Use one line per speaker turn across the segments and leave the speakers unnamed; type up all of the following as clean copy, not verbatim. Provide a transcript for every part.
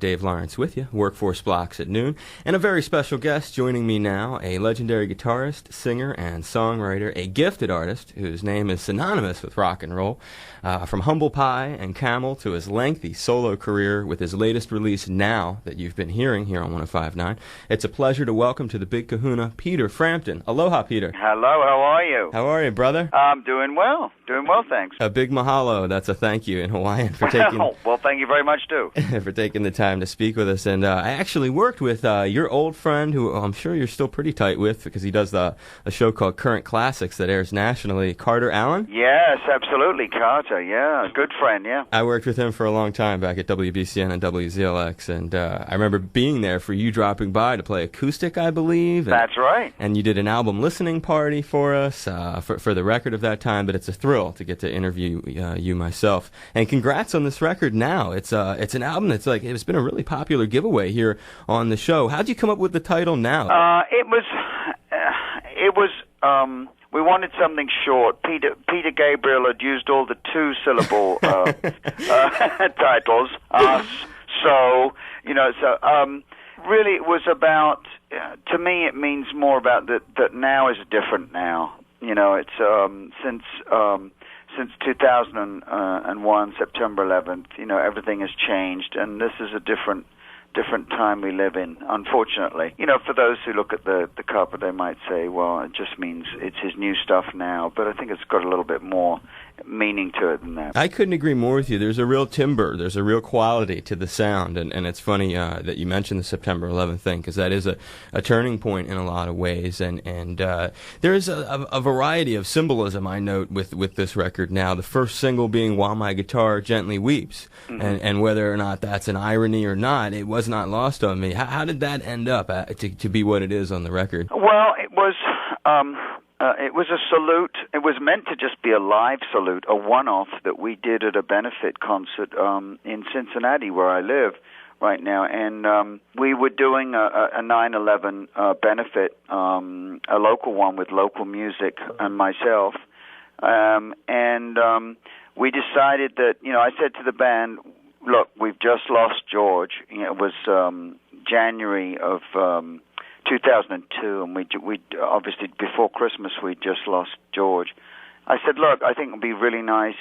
Dave Lawrence with you, Workforce Blocks at noon, and a very special guest joining me now, a legendary guitarist, singer, and songwriter, a gifted artist whose name is synonymous with rock and roll, from Humble Pie and Camel to his lengthy solo career with his latest release Now that you've been hearing here on 105.9. It's a pleasure to welcome to the Big Kahuna, Peter Frampton. Aloha, Peter.
Hello, how are you?
How are you, brother?
I'm doing well, thanks.
A big mahalo, that's a thank you in Hawaiian for taking...
Well, thank you very much, too.
for taking the time to speak with us. And I actually worked with your old friend, who I'm sure you're still pretty tight with, because he does a show called Current Classics that airs nationally, Carter Allen.
Yes, absolutely, Carter, yeah, good friend, yeah.
I worked with him for a long time back at WBCN and WZLX, and I remember being there for you dropping by to play acoustic, I believe. And,
that's right.
And you did an album listening party for us, for the record of that time, but it's a thrill to get to interview you myself. And congrats on this record Now. It's an album that's it's been a really popular giveaway here on the show. How'd you come up with the title Now?
We wanted something short. Peter Gabriel had used all the two-syllable titles. Really it was about, to me it means more about that now is a different now. You know, it's since 2001, September 11th, you know, everything has changed, and this is a different time we live in, unfortunately. You know, for those who look at the cover, they might say, well, it just means it's his new stuff now, but I think it's got a little bit more meaning to it than that.
I couldn't agree more with you. There's a real timbre, there's a real quality to the sound, and it's funny that you mentioned the September 11th thing, because that is a turning point in a lot of ways, and there is a variety of symbolism, I note, with this record Now, the first single being While My Guitar Gently Weeps, and whether or not that's an irony or not, it was not lost on me. How did that end up to be what it is on the record?
Well, it was a salute. It was meant to just be a live salute, a one-off that we did at a benefit concert in Cincinnati, where I live right now. And we were doing a 9/11 benefit, a local one with local music and myself. We decided that, you know, I said to the band, look, we've just lost George. You know, it was January of 2002, and we obviously before Christmas we just lost George. I said, look, I think it would be really nice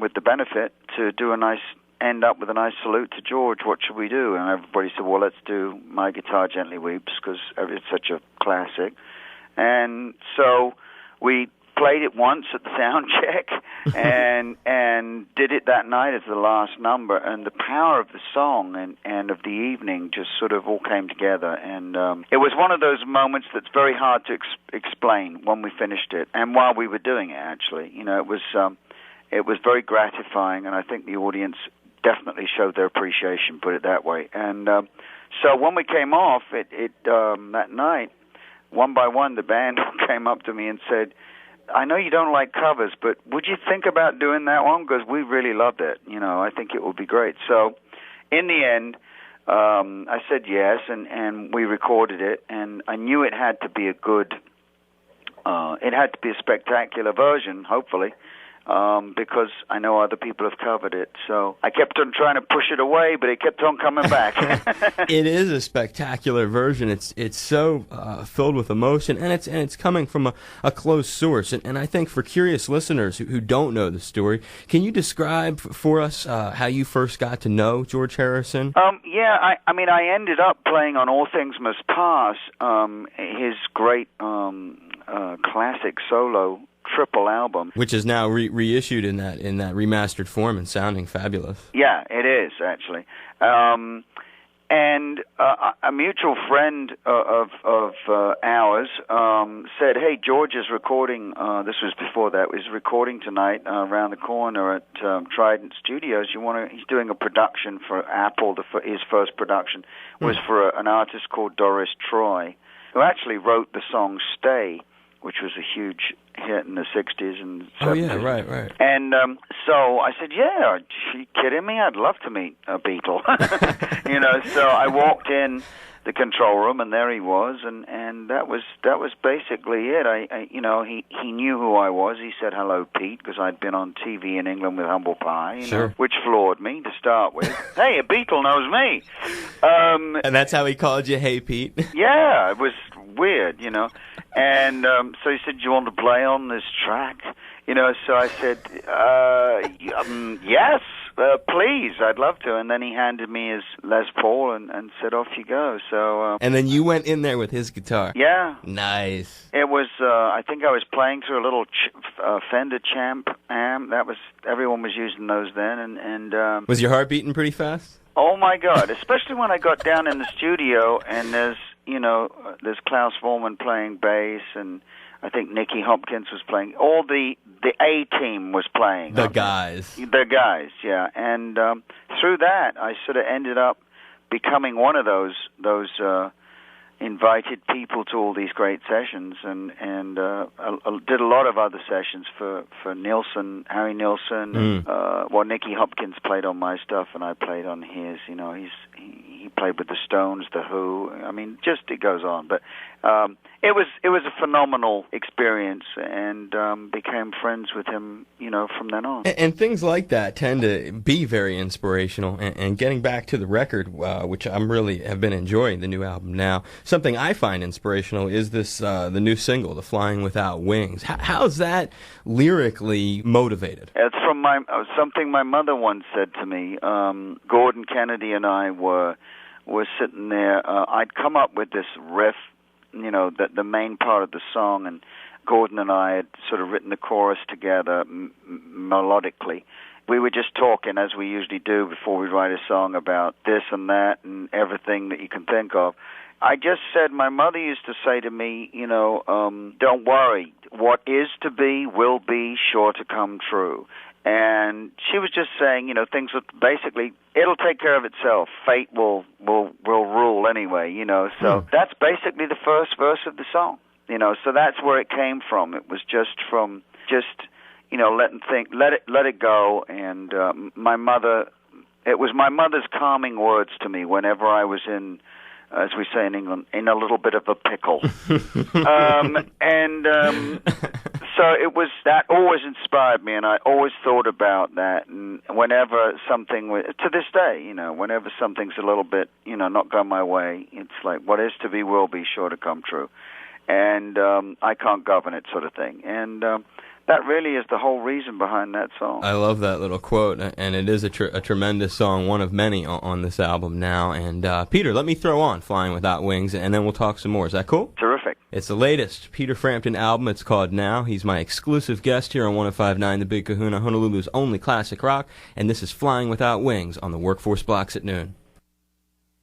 with the benefit to do end up with a nice salute to George. What should we do? And everybody said, well, let's do My Guitar Gently Weeps, because it's such a classic. And so we played it once at the sound check and did it that night as the last number, and the power of the song and of the evening just sort of all came together, and it was one of those moments that's very hard to explain when we finished it, and while we were doing it, actually. You know, it was very gratifying, and I think the audience definitely showed their appreciation, put it that way. And so when we came off that night, one by one the band came up to me and said, I know you don't like covers, but would you think about doing that one? Because we really loved it. You know, I think it would be great. So in the end, I said yes, and we recorded it, and I knew it had to be a spectacular version, hopefully, because I know other people have covered it. So I kept on trying to push it away, but it kept on coming back.
It is a spectacular version. It's so filled with emotion, and it's coming from a close source. And I think for curious listeners who don't know the story, can you describe for us how you first got to know George Harrison?
I mean, I ended up playing on All Things Must Pass, his great classic solo triple album, which
is now reissued in that remastered form and sounding fabulous.
Yeah, it is actually. And a mutual friend of ours said, "Hey, George is recording." This was before that. He's recording tonight around the corner at Trident Studios. He's doing a production for Apple. His first production was for an artist called Doris Troy, who actually wrote the song "Stay," which was a huge hit in the 60s and 70s.
Oh, yeah, right.
And so I said, yeah, are you kidding me? I'd love to meet a Beatle. You know, So I walked in the control room, and there he was, and that was basically it. He knew who I was. He said, "Hello, Pete," because I'd been on TV in England with Humble Pie, which floored me to start with. Hey, a Beatle knows me.
And that's how he called you, "Hey, Pete."
Yeah, it was weird, And so he said, "Do you want to play on this track?" So I said, "Yes, please, I'd love to." And then he handed me his Les Paul and said, "Off you go." So.
And then you went in there with his guitar.
Yeah.
Nice.
It was. I think I was playing through a little Fender Champ amp. Everyone was using those then, and.
Was your heart beating pretty fast?
Oh my God! Especially when I got down in the studio and there's Klaus Voormann playing bass, and I think Nicky Hopkins was playing. All the A team was playing.
The guys.
The guys, yeah. And through that, I sort of ended up becoming one of those invited people to all these great sessions, and did a lot of other sessions for Nilsson, Harry Nilsson. Nicky Hopkins played on my stuff, and I played on his. He played with the Stones, the Who. I mean, just it goes on. But it was a phenomenal experience, and became friends with him, from then on.
And things like that tend to be very inspirational. And getting back to the record, which I'm really have been enjoying, the new album now, something I find inspirational is this the new single, "The Flying Without Wings." How's that lyrically motivated?
It's from something my mother once said to me. Gordon Kennedy and I were sitting there. I'd come up with this riff, the main part of the song, and Gordon and I had sort of written the chorus together melodically. We were just talking, as we usually do before we write a song, about this and that and everything that you can think of. I just said, my mother used to say to me, don't worry, what is to be will be sure to come true. And she was just saying, things will basically, it'll take care of itself. Fate will rule anyway, So that's basically the first verse of the song, So that's where it came from. It was just from let it go. And it was my mother's calming words to me whenever I was in, as we say in England, in a little bit of a pickle. So it was, that always inspired me, and I always thought about that. And whenever something, to this day, whenever something's a little bit, not going my way, it's like, what is to be will be sure to come true. And I can't govern it, sort of thing. And that really is the whole reason behind that song.
I love that little quote, and it is a tremendous song, one of many on this album now. And Peter, let me throw on "Flying Without Wings," and then we'll talk some more. Is that cool?
Terrific.
It's the latest Peter Frampton album. It's called Now. He's my exclusive guest here on 105.9 The Big Kahuna, Honolulu's only classic rock, and this is "Flying Without Wings" on the Workforce Blocks at noon.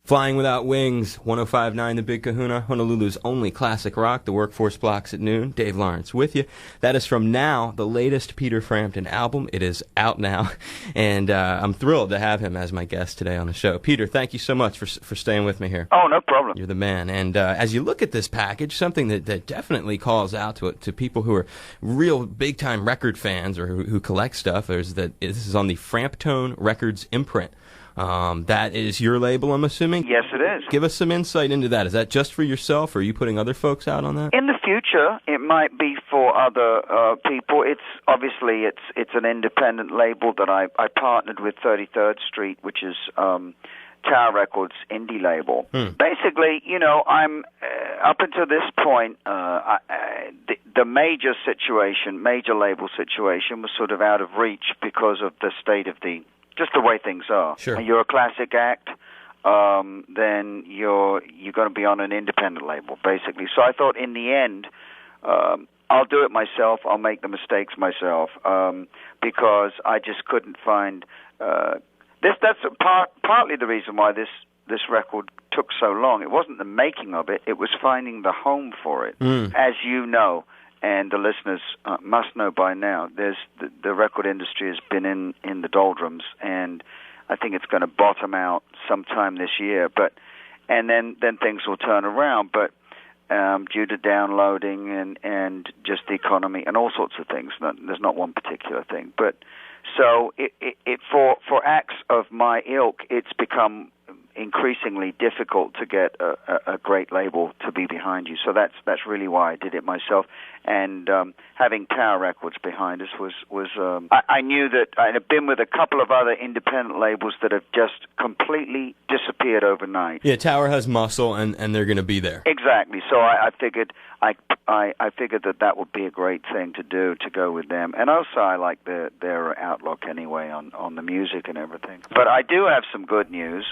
Flying Without Wings, 105.9 The Big Kahuna, Honolulu's only classic rock, the Workforce Blocks at noon. Dave Lawrence with you. That is from Now, the latest Peter Frampton album. It is out now, and I'm thrilled to have him as my guest today on the show. Peter, thank you so much for staying with me here.
Oh, no problem.
You're the man. And as you look at this package, something that definitely calls out to people who are real big-time record fans or who collect stuff is that this is on the Frampton Records imprint. That is your label, I'm assuming?
Yes, it is.
Give us some insight into that. Is that just for yourself, or are you putting other folks out on that?
In the future, it might be for other people. It's obviously it's an independent label that I partnered with 33rd Street, which is Tower Records indie label. Basically, I'm up until this point, the major label situation was sort of out of reach because of the state of just the way things are.
Sure.
You're a classic act, then you're going to be on an independent label, basically. So I thought, in the end, I'll do it myself. I'll make the mistakes myself, because I just couldn't find this. That's partly the reason why this record took so long. It wasn't the making of it; it was finding the home for it, as you know. And the listeners must know by now, the record industry has been in the doldrums, and I think it's going to bottom out sometime this year. And then things will turn around. But due to downloading and just the economy and all sorts of things, there's not one particular thing. But so it for acts of my ilk, it's become increasingly difficult to get a great label to be behind you. So that's really why I did it myself. And having Tower Records behind us was I knew that I had been with a couple of other independent labels that have just completely disappeared overnight.
Yeah, Tower has muscle, and they're going to be there.
Exactly. So I figured I figured that would be a great thing to do, to go with them. And also I like their outlook anyway on the music and everything. But I do have some good news.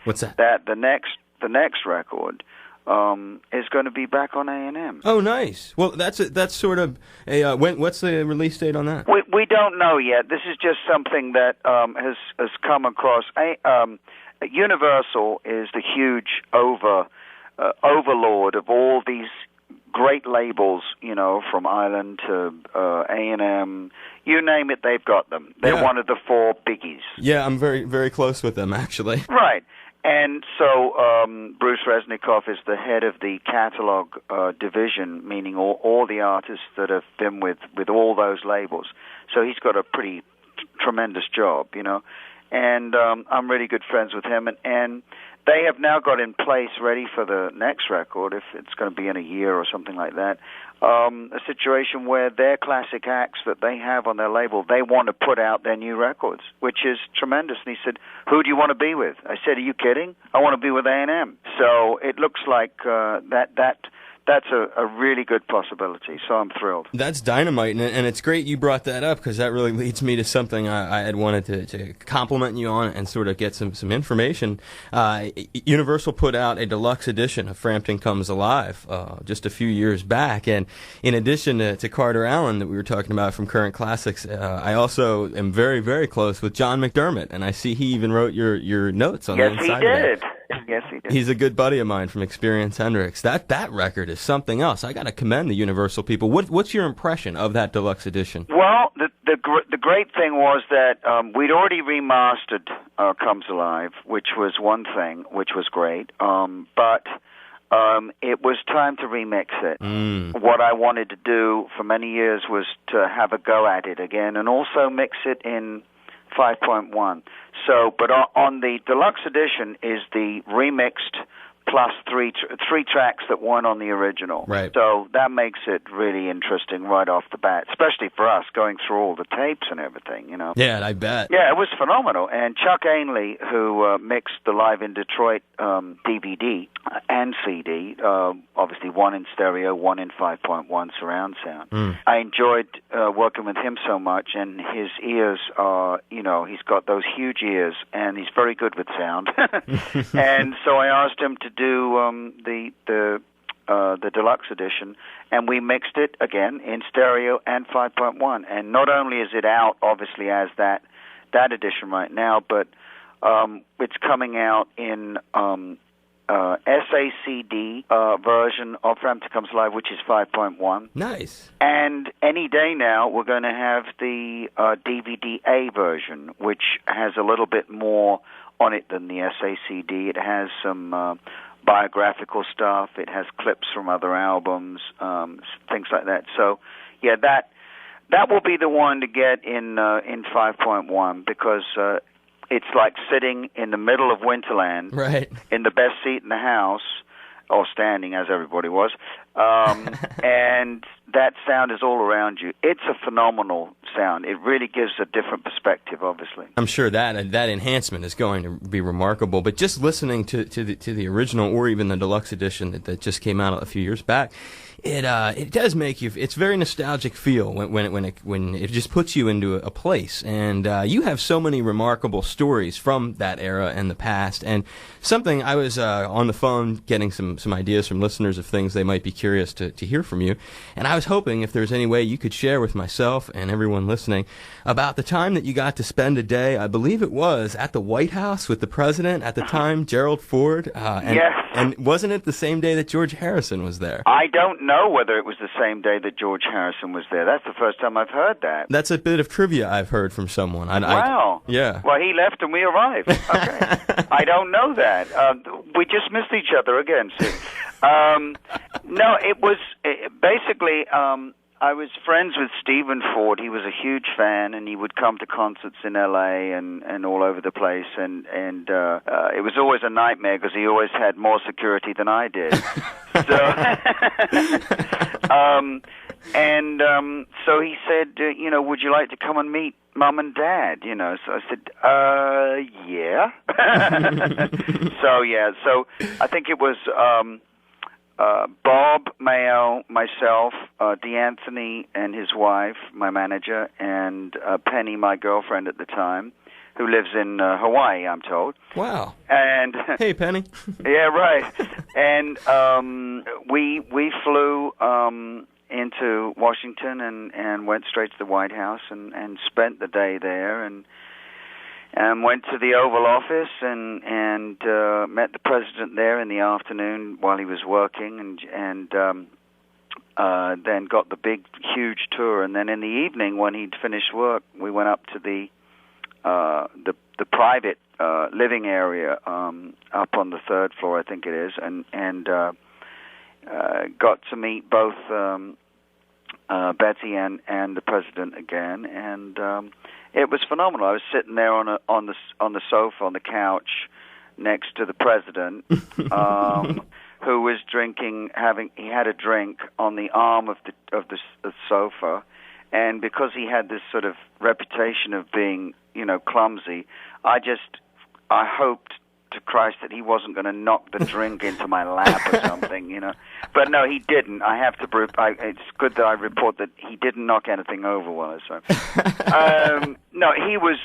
What's that?
That the next record is going to be back on A&M.
Oh, nice. Well, that's sort of a what's the release date on that?
We don't know yet. This is just something that has come across. Universal is the huge overlord of all these great labels, from Island to A&M. You name it, they've got them. They're one of the four biggies.
Yeah, I'm very, very close with them, actually.
Right. And so Bruce Resnikoff is the head of the catalog division, meaning all the artists that have been with all those labels. So he's got a pretty tremendous job, And I'm really good friends with him. And they have now got in place, ready for the next record, if it's going to be in a year or something like that, a situation where their classic acts that they have on their label, they want to put out their new records, which is tremendous. And he said, who do you want to be with? I said, are you kidding? I want to be with A&M. So it looks like that's a really good possibility, so I'm thrilled.
That's dynamite, and it's great you brought that up, because that really leads me to something I had wanted to compliment you on and sort of get some information. Universal put out a deluxe edition of Frampton Comes Alive just a few years back, and in addition to Carter Allen that we were talking about from Current Classics, I also am very, very close with John McDermott, and I see he even wrote your notes on the inside of that.
Yes, he did.
He's a good buddy of mine from Experience Hendrix. That record is something else. I got to commend the Universal people. What's your impression of that deluxe edition?
Well, the great thing was that we'd already remastered Comes Alive, which was one thing, which was great. But it was time to remix it. What I wanted to do for many years was to have a go at it again, and also mix it in 5.1. So, but on the deluxe edition is the remixed plus three tracks that weren't on the original.
Right.
So that makes it really interesting right off the bat, especially for us going through all the tapes and everything,
Yeah, I bet.
Yeah, it was phenomenal. And Chuck Ainley, who mixed the Live in Detroit DVD and CD, obviously one in stereo, one in 5.1 surround sound. I enjoyed working with him so much, and his ears are, he's got those huge ears, and he's very good with sound. And so I asked him to do the deluxe edition, and we mixed it again in stereo and 5.1. And not only is it out, obviously, as that edition right now, but it's coming out in SACD version of Frampton Comes Alive, which is 5.1.
Nice.
And any day now, we're going to have the DVD-A version, which has a little bit more on it than the SACD. It has some biographical stuff. It has clips from other albums, things like that. So, yeah, that will be the one to get in 5.1, because it's like sitting in the middle of Winterland,
right,
in the best seat in the house, or standing, as everybody was, and that sound is all around you. It's a phenomenal sound. It really gives a different perspective, obviously.
I'm sure that enhancement is going to be remarkable. But just listening to the original, or even the deluxe edition that just came out a few years back, it does make you. It's very nostalgic feel when it just puts you into a place. And you have so many remarkable stories from that era and the past. And something I was on the phone getting some ideas from listeners of things they might be curious to hear from you. And I was hoping if there's any way you could share with myself and everyone listening about the time that you got to spend a day, I believe it was, at the White House with the president at the time, Gerald Ford.
Yes.
And wasn't it the same day that George Harrison was there?
I don't know whether it was the same day that George Harrison was there. That's the first time I've heard that.
That's a bit of trivia I've heard from someone.
Wow.
Yeah.
Well, he left and we arrived. Okay. I don't know that. We just missed each other again, see. No, it was basically I was friends with Stephen Ford. He was a huge fan, and he would come to concerts in L.A. and all over the place. And it was always a nightmare because he always had more security than I did. So he said, would you like to come and meet Mom and Dad? So I said, yeah. So I think it was Bob Mayo, myself, DeAnthony and his wife, my manager, and Penny, my girlfriend at the time, who lives in Hawaii, I'm told.
Wow.
And
hey, Penny.
Yeah, right. And we flew into Washington and went straight to the White House and spent the day there and went to the Oval Office and met the president there in the afternoon while he was working and then got the big, huge tour. And then in the evening, when he'd finished work, we went up to the private living area up on the third floor, I think it is, and got to meet both Betsy and the president again, and it was phenomenal. I was sitting there on the sofa on the couch next to the president, who was drinking. He had a drink on the arm of the sofa, and because he had this sort of reputation of being clumsy, I hoped to Christ that he wasn't going to knock the drink into my lap or something, But no, he didn't. I have to. It's good that I report that he didn't knock anything over while I was there. No, he was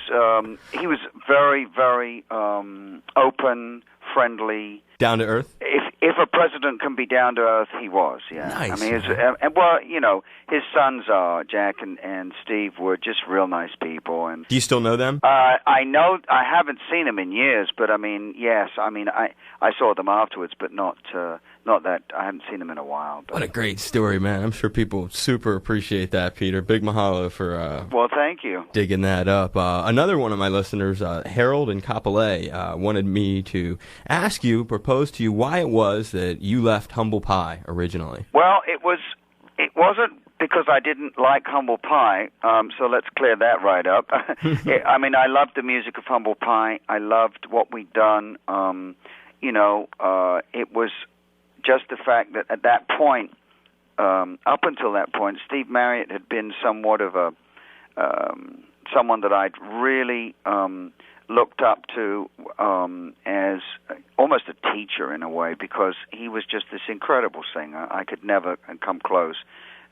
very, very open, friendly,
down to earth.
If a president can be down to earth, he was. Yeah,
nice.
I mean, his sons are Jack and Steve were just real nice people. And
do you still know them?
I know. I haven't seen them in years, but I mean, yes. I mean, I saw them afterwards, but not that I haven't seen them in a while. But.
What a great story, man! I'm sure people super appreciate that, Peter. Big mahalo for
well, thank you.
Digging that up. Another one of my listeners, Harold in Kapolei, wanted me to propose to you why it was that you left Humble Pie originally.
Well, it wasn't because I didn't like Humble Pie, so let's clear that right up. I mean, I loved the music of Humble Pie. I loved what we'd done. It was just the fact that at that point, up until that point, Steve Marriott had been somewhat of someone that I'd really looked up to as almost a teacher in a way, because he was just this incredible singer. I could never come close.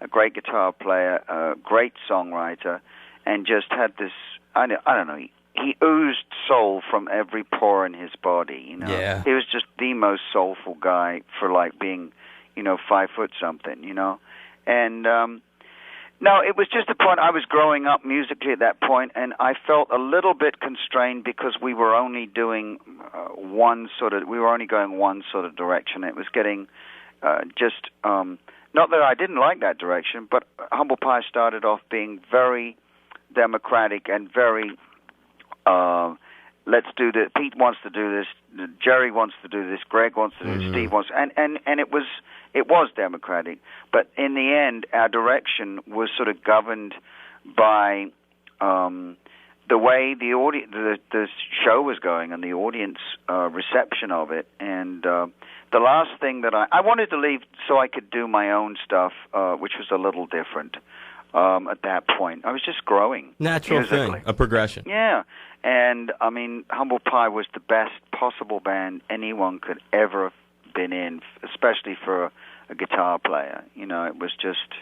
A great guitar player, a great songwriter, and just had this, I don't know, he oozed soul from every pore in his body,
Yeah.
He was just the most soulful guy for being, 5 foot something, And no, it was just a point. I was growing up musically at that point, and I felt a little bit constrained because we were only doing we were only going one sort of direction. It was getting not that I didn't like that direction, but Humble Pie started off being very democratic and very, let's do this. Pete wants to do this. Jerry wants to do this. Greg wants to do this. Steve wants, and it was democratic. But in the end, our direction was sort of governed by the way the show was going and the audience reception of it. And the last thing that I wanted to leave so I could do my own stuff, which was a little different at that point. I was just growing.
Natural
musically.
Thing, a progression.
Yeah. And, I mean, Humble Pie was the best possible band anyone could ever have been in, especially for a guitar player. It was just,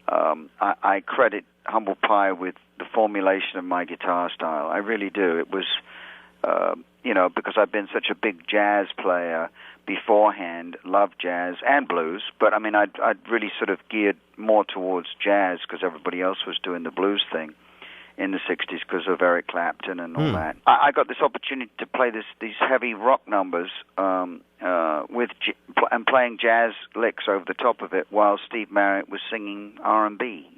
I credit Humble Pie with the formulation of my guitar style. I really do. It was, because I've been such a big jazz player beforehand, loved jazz and blues, but I mean, I'd really sort of geared more towards jazz because everybody else was doing the blues thing in the 60s because of Eric Clapton and all that. I got this opportunity to play these heavy rock numbers and playing jazz licks over the top of it while Steve Marriott was singing R&B.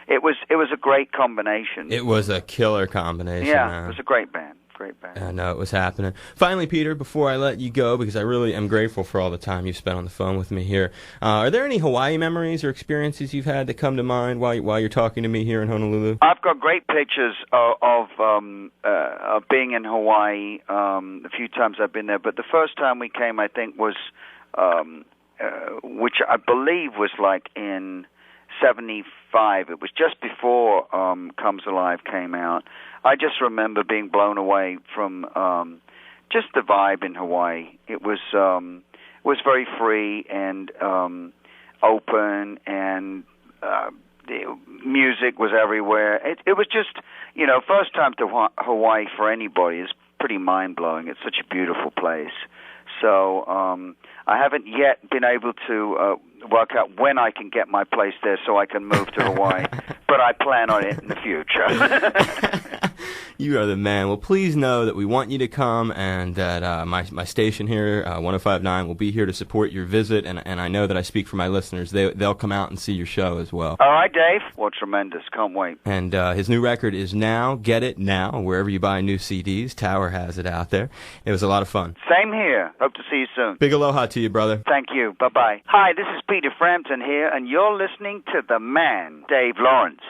It was a great combination.
It was a killer combination.
Yeah, It was a great band. Great band.
I know it was happening. Finally, Peter, before I let you go, because I really am grateful for all the time you've spent on the phone with me here, are there any Hawaii memories or experiences you've had that come to mind while you're talking to me here in Honolulu?
I've got great pictures of being in Hawaii. A few times I've been there, but the first time we came, I think, was, which I believe was like in '75. It was just before Comes Alive came out. I just remember being blown away from just the vibe in Hawaii. It was very free and open, and the music was everywhere. It was just, first time to Hawaii for anybody is pretty mind-blowing. It's such a beautiful place. So I haven't yet been able to work out when I can get my place there so I can move to Hawaii, but I plan on it in the future.
You are the man. Well, please know that we want you to come, and that my station here, 105.9, will be here to support your visit, and I know that I speak for my listeners. They'll come out and see your show as well.
All right, Dave. Well, tremendous. Can't wait.
And his new record is Now. Get it now, wherever you buy new CDs. Tower has it out there. It was a lot of fun.
Same here. Hope to see you soon.
Big aloha to you, brother.
Thank you. Bye-bye. Hi, this is Peter Frampton here, and you're listening to the man, Dave Lawrence.